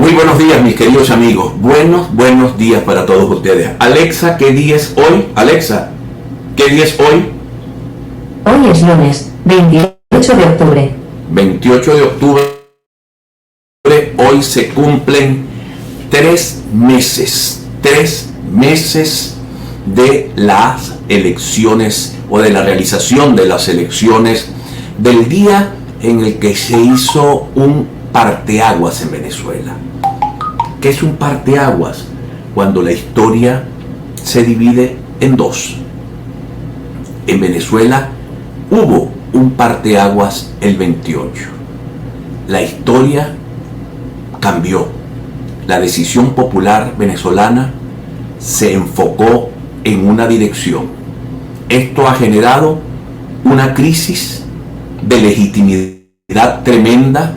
Muy buenos días, mis queridos amigos. Buenos días para todos ustedes. Alexa, ¿qué día es hoy? Alexa, ¿qué día es hoy? Hoy es lunes, 28 de octubre. 28 de octubre. Hoy se cumplen 3 meses de las elecciones o de la realización de las elecciones, del día en el que se hizo un parteaguas en Venezuela. ¿Qué es un parteaguas? Cuando la historia se divide en dos. En Venezuela hubo un parteaguas el 28. La historia cambió. La decisión popular venezolana se enfocó en una dirección. Esto ha generado una crisis de legitimidad tremenda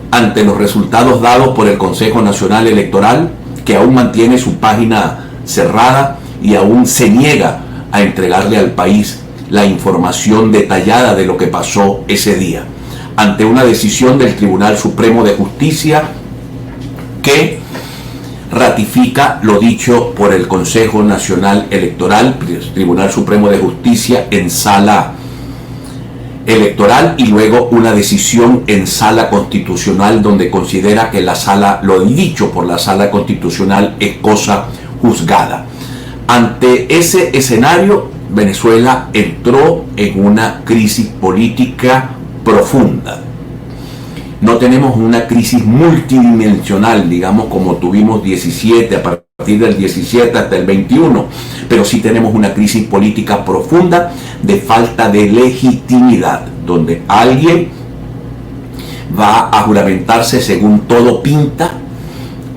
ante los resultados dados por el Consejo Nacional Electoral, que aún mantiene su página cerrada y aún se niega a entregarle al país la información detallada de lo que pasó ese día, ante una decisión del Tribunal Supremo de Justicia que ratifica lo dicho por el Consejo Nacional Electoral, Tribunal Supremo de Justicia en sala electoral, y luego una decisión en sala constitucional donde considera que la sala, lo dicho por la sala constitucional, es cosa juzgada. Ante ese escenario, Venezuela entró en una crisis política profunda. No tenemos una crisis multidimensional, digamos, como tuvimos 17, a partir del 17 hasta el 21, pero sí tenemos una crisis política profunda de falta de legitimidad, donde alguien va a juramentarse según todo pinta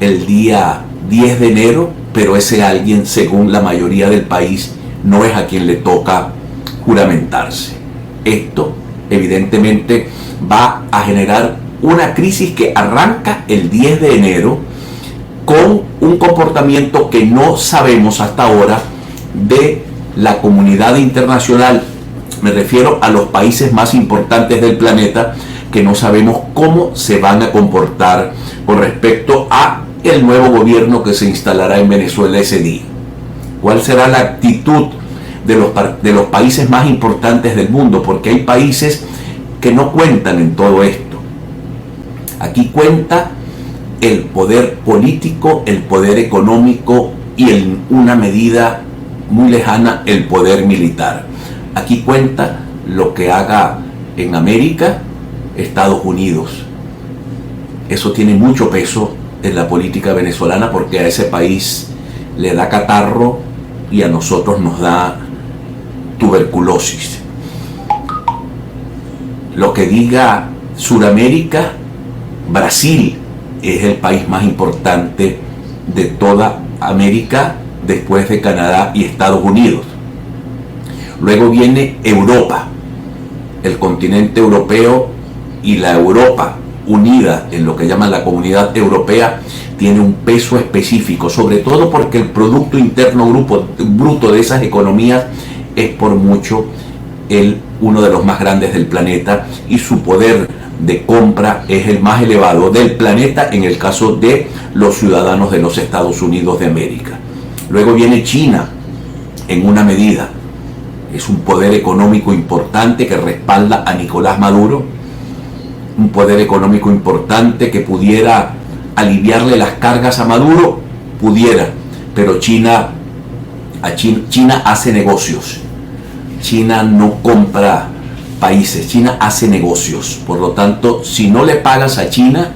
el día 10 de enero, pero ese alguien, según la mayoría del país, no es a quien le toca juramentarse. Esto evidentemente va a generar una crisis que arranca el 10 de enero con un comportamiento que no sabemos hasta ahora de la comunidad internacional. Me refiero a los países más importantes del planeta, que no sabemos cómo se van a comportar con respecto a el nuevo gobierno que se instalará en Venezuela ese día. ¿Cuál será la actitud de los países más importantes del mundo? Porque hay países que no cuentan en todo esto. Aquí cuenta el poder político, el poder económico y en una medida muy lejana el poder militar. Aquí cuenta lo que haga en América Estados Unidos. Eso tiene mucho peso en la política venezolana, porque a ese país le da catarro y a nosotros nos da tuberculosis. Lo que diga Sudamérica, Brasil es el país más importante de toda América después de Canadá y Estados Unidos. Luego viene Europa, el continente europeo, y la Europa unida en lo que llaman la Comunidad Europea tiene un peso específico, sobre todo porque el Producto Interno Bruto de esas economías es por mucho uno de los más grandes del planeta, y su poder de compra es el más elevado del planeta en el caso de los ciudadanos de los Estados Unidos de América. Luego viene China, en una medida. Es un poder económico importante que respalda a Nicolás Maduro, un poder económico importante que pudiera aliviarle las cargas a Maduro, pudiera, pero China hace negocios. China no compra países, China hace negocios. Por lo tanto, si no le pagas a China,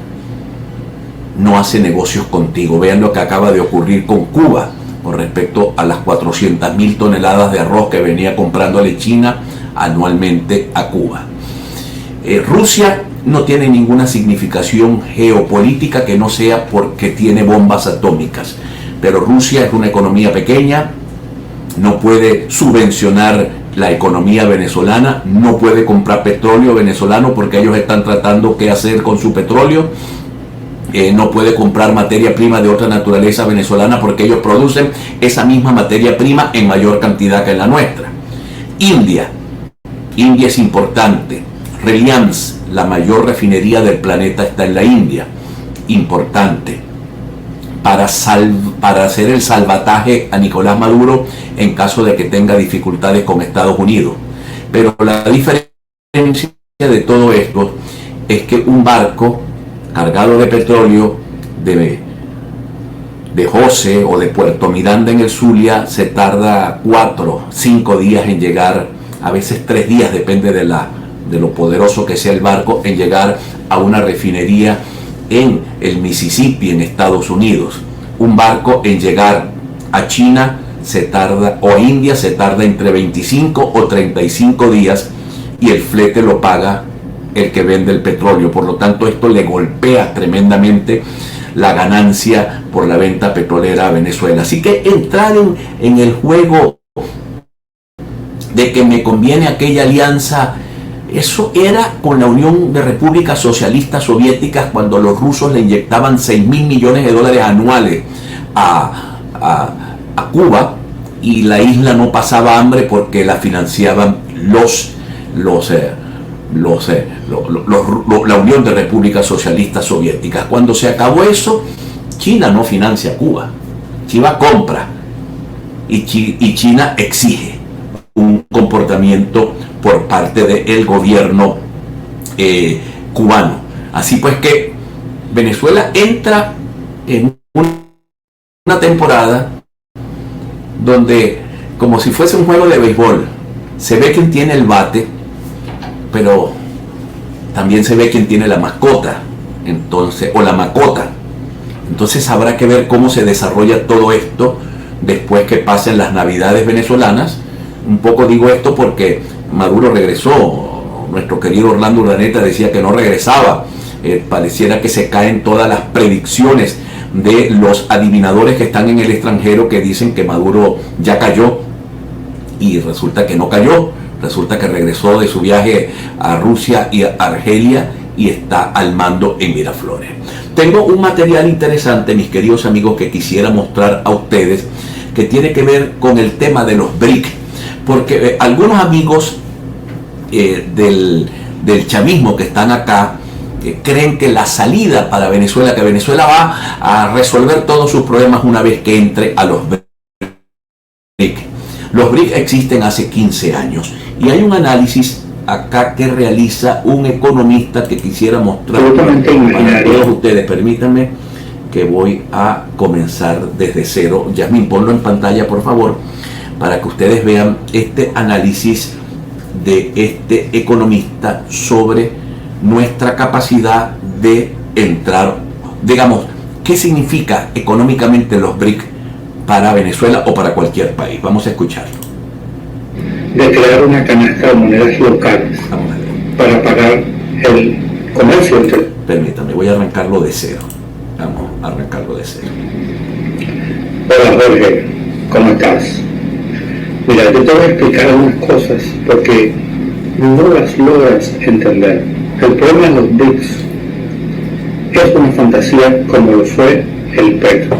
no hace negocios contigo. Vean lo que acaba de ocurrir con Cuba con respecto a las 400.000 toneladas de arroz que venía comprándole China anualmente a Cuba. Rusia no tiene ninguna significación geopolítica que no sea porque tiene bombas atómicas, pero Rusia es una economía pequeña, no puede subvencionar la economía venezolana, no puede comprar petróleo venezolano porque ellos están tratando qué hacer con su petróleo, no puede comprar materia prima de otra naturaleza venezolana porque ellos producen esa misma materia prima en mayor cantidad que en la nuestra. India es importante. Reliance, la mayor refinería del planeta, está en la India, importante. para hacer el salvataje a Nicolás Maduro en caso de que tenga dificultades con Estados Unidos. Pero la diferencia de todo esto es que un barco cargado de petróleo de José o de Puerto Miranda en el Zulia se tarda 4, 5 días en llegar, a veces 3 días, depende de lo poderoso que sea el barco, en llegar a una refinería en el Mississippi, en Estados Unidos. Un barco en llegar a China se tarda, o a India se tarda entre 25 o 35 días, y el flete lo paga el que vende el petróleo. Por lo tanto, esto le golpea tremendamente la ganancia por la venta petrolera a Venezuela. Así que entrar en el juego de que me conviene aquella alianza, eso era con la Unión de Repúblicas Socialistas Soviéticas, cuando los rusos le inyectaban $6.000 millones anuales a Cuba, y la isla no pasaba hambre porque la financiaban la Unión de Repúblicas Socialistas Soviéticas. Cuando se acabó eso, China no financia a Cuba. China compra y China exige un comportamiento por parte del gobierno cubano. Así pues que Venezuela entra en una temporada donde, como si fuese un juego de béisbol, se ve quién tiene el bate, pero también se ve quién tiene la mascota, entonces, o la macota. Entonces habrá que ver cómo se desarrolla todo esto después que pasen las navidades venezolanas. Un poco digo esto porque Maduro regresó. Nuestro querido Orlando Urdaneta decía que no regresaba. Pareciera que se caen todas las predicciones de los adivinadores que están en el extranjero, que dicen que Maduro ya cayó, y resulta que no cayó. Resulta que regresó de su viaje a Rusia y a Argelia y está al mando en Miraflores. Tengo un material interesante, mis queridos amigos, que quisiera mostrar a ustedes, que tiene que ver con el tema de los BRIC, porque algunos amigos del chavismo que están acá creen que la salida para Venezuela, que Venezuela va a resolver todos sus problemas una vez que entre a los BRIC. Los BRIC existen hace 15 años y hay un análisis acá que realiza un economista que quisiera mostrar para todos ustedes. Permítanme que voy a comenzar desde cero. Yasmín, ponlo en pantalla, por favor, para que ustedes vean este análisis de este economista sobre nuestra capacidad de entrar, digamos, qué significa económicamente los BRIC para Venezuela o para cualquier país. Vamos a escucharlo. De crear una canasta de monedas locales para pagar el comercio entre... Permítame, voy a arrancarlo de cero. Vamos a arrancarlo de cero. Hola Jorge, ¿cómo estás? Mira, yo te voy a explicar algunas cosas porque no las logras entender. El problema de los BRICS es una fantasía como lo fue el petro.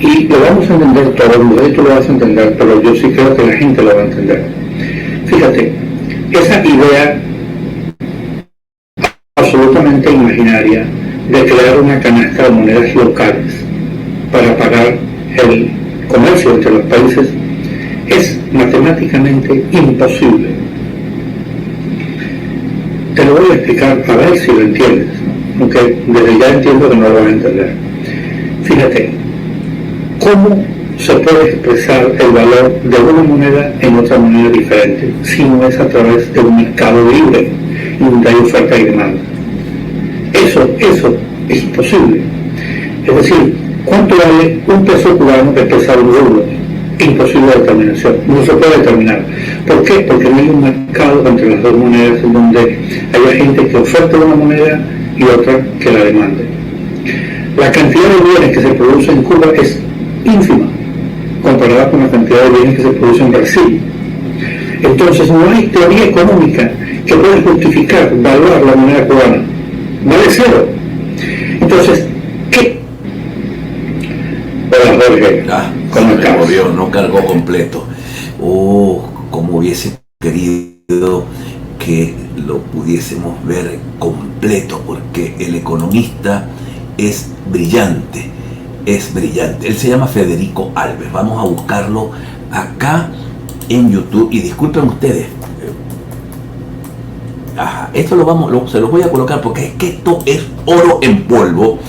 Y lo vamos a entender todo, tú lo vas a entender, pero yo sí creo que la gente lo va a entender. Fíjate, esa idea absolutamente imaginaria de crear una canasta de monedas locales para pagar el comercio entre los países es matemáticamente imposible. Te lo voy a explicar a ver si lo entiendes, aunque desde ya entiendo que no lo vas a entender. Fíjate, ¿cómo se puede expresar el valor de una moneda en otra moneda diferente si no es a través de un mercado libre y donde hay oferta y demanda? Eso es imposible. Es decir, ¿cuánto vale un peso cubano que pesa un euro? Imposible de determinación, no se puede determinar. ¿Por qué? Porque no hay un mercado entre las dos monedas en donde haya gente que oferte una moneda y otra que la demande. La cantidad de bienes que se produce en Cuba es ínfima comparada con la cantidad de bienes que se produce en Brasil. Entonces no hay teoría económica que pueda justificar valuar la moneda cubana. Vale cero. Entonces, ¿qué? Hola Jorge, ¿cómo estás? No cargó completo. Como hubiese querido que lo pudiésemos ver completo, porque el economista es brillante es brillante. Él se llama Federico Alves. Vamos a buscarlo acá en YouTube. Y disculpen ustedes, esto se los voy a colocar porque es que esto es oro en polvo.